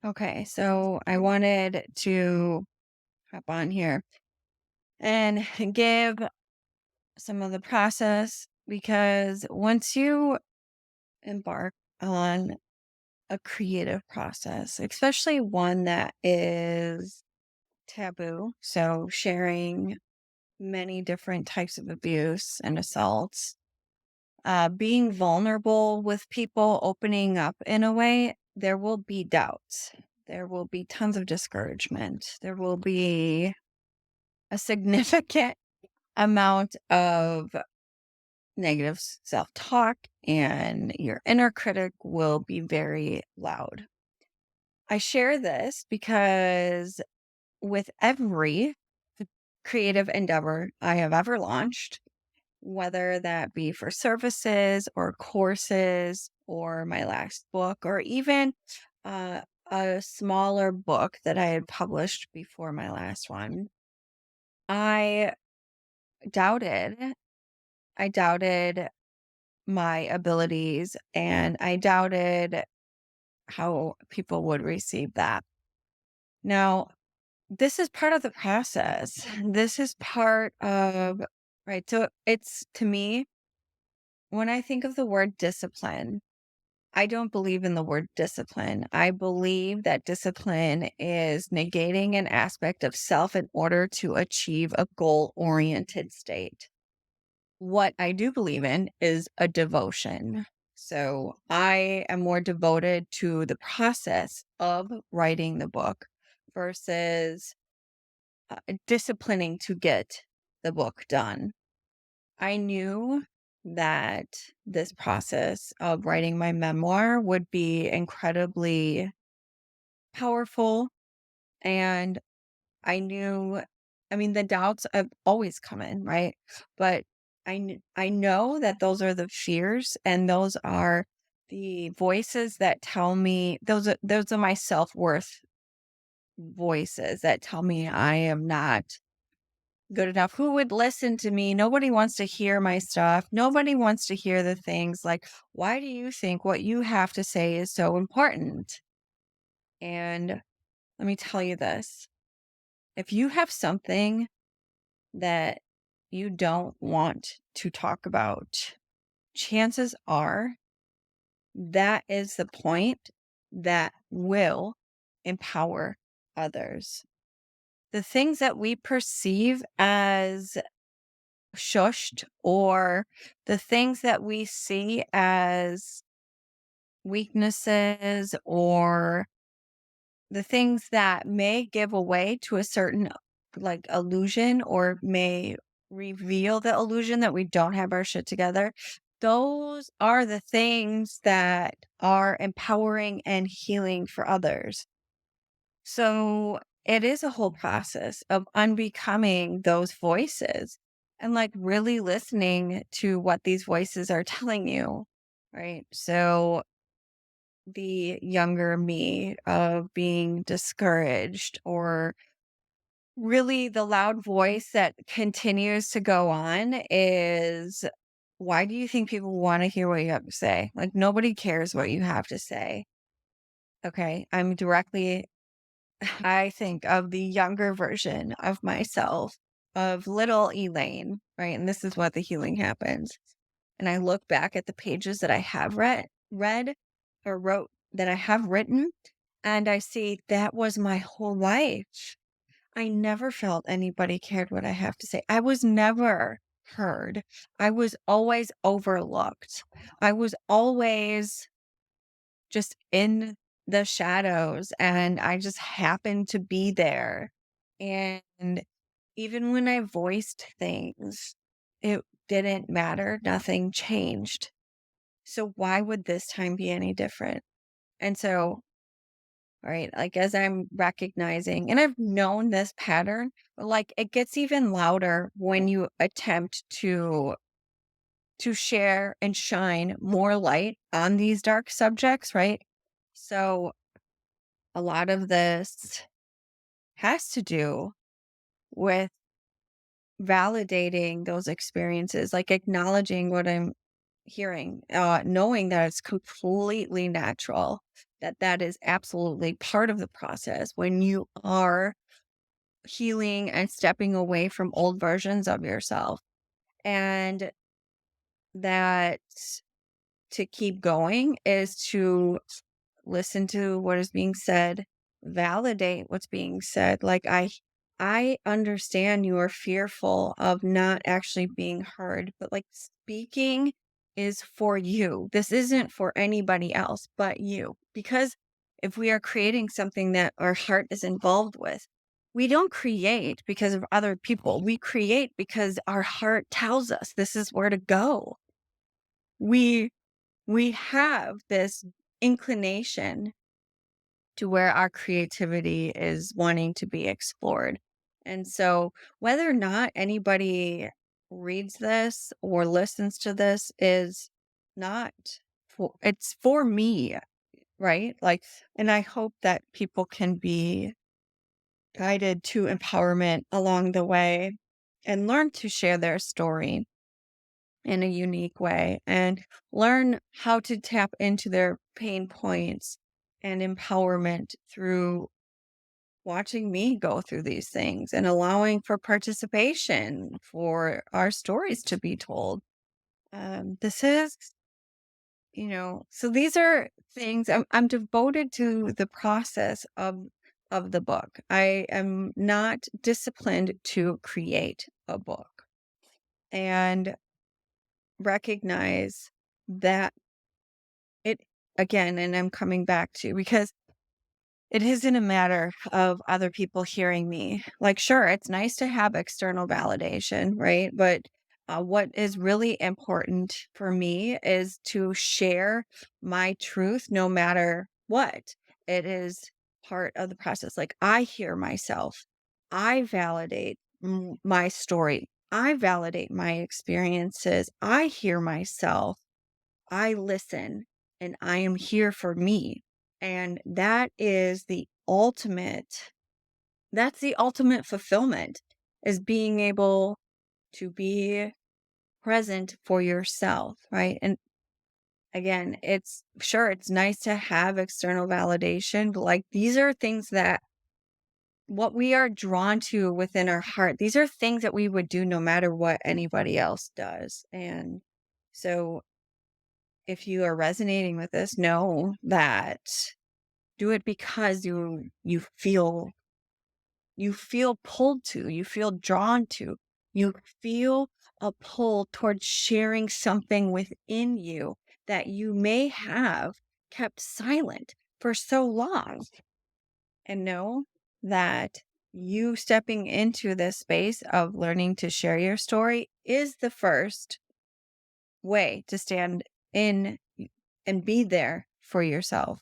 Okay, so I wanted to hop on here and give some of the process because once you embark on a creative process, especially one that is taboo, so sharing many different types of abuse and assaults, being vulnerable with people, opening up in a way, there will be doubts. There will be tons of discouragement. There will be a significant amount of negative self talk, and your inner critic will be very loud. I share this because with every creative endeavor I have ever launched, whether that be for services or courses or my last book or even a smaller book that I had published before my last one, I doubted. I doubted my abilities and I doubted how people would receive that. Now, this is part of the process. This is part of, right? So it's to me, when I think of the word discipline, I don't believe in the word discipline. I believe that discipline is negating an aspect of self in order to achieve a goal oriented state. What I do believe in is a devotion. So I am more devoted to the process of writing the book versus disciplining to get the book done. I knew that this process of writing my memoir would be incredibly powerful. And I knew, I mean, the doubts have always come in, right? But I know that those are the fears and those are the voices that tell me those are my self-worth voices that tell me I am not good enough. Who would listen to me? Nobody wants to hear my stuff. Nobody wants to hear the things like, why do you think what you have to say is so important? And let me tell you this. If you have something that you don't want to talk about, chances are that is the point that will empower others. The things that we perceive as shushed or the things that we see as weaknesses or the things that may give away to a certain like illusion or may reveal the illusion that we don't have our shit together. Those are the things that are empowering and healing for others. So it is a whole process of unbecoming those voices and like really listening to what these voices are telling you. Right. So the younger me of being discouraged or really the loud voice that continues to go on is why do you think people want to hear what you have to say? Like nobody cares what you have to say. Okay. I think of the younger version of myself, of little Elaine, right? And this is what the healing happens. And I look back at the pages that I have read or wrote that I have written, and I see that was my whole life. I never felt anybody cared what I have to say. I was never heard. I was always overlooked. I was always just in the shadows and I just happened to be there. And even when I voiced things, it didn't matter. Nothing changed. So why would this time be any different? And so, right, like as I'm recognizing, and I've known this pattern, but like it gets even louder when you attempt to share and shine more light on these dark subjects, right? So a lot of this has to do with validating those experiences, like acknowledging what I'm hearing, knowing that it's completely natural. that is absolutely part of the process when you are healing and stepping away from old versions of yourself. And that to keep going is to listen to what is being said, validate what's being said. Like I understand you are fearful of not actually being heard, but like speaking is for you. This isn't for anybody else but you. Because if we are creating something that our heart is involved with, we don't create because of other people. We create because our heart tells us this is where to go. We we have this inclination to where our creativity is wanting to be explored. And so, whether or not anybody reads this or listens to this is not it's for me, right? Like, and I hope that people can be guided to empowerment along the way and learn to share their story in a unique way and learn how to tap into their pain points and empowerment through watching me go through these things and allowing for participation for our stories to be told. This is, so these are things I'm devoted to the process of the book. I am not disciplined to create a book and recognize that it again, and I'm coming back to because it isn't a matter of other people hearing me. Like, sure, it's nice to have external validation, right? But what is really important for me is to share my truth no matter what. It is part of the process. Like, I hear myself, I validate my story, I validate my experiences, I hear myself, I listen, and I am here for me. And that's the ultimate fulfillment is being able to be present for yourself, right? And again, it's sure it's nice to have external validation, but like these are things that what we are drawn to within our heart, these are things that we would do no matter what anybody else does. And so if you are resonating with this, know that do it because you feel pulled to, you feel drawn to, you feel a pull towards sharing something within you that you may have kept silent for so long. And know that you stepping into this space of learning to share your story is the first way to stand in and be there for yourself.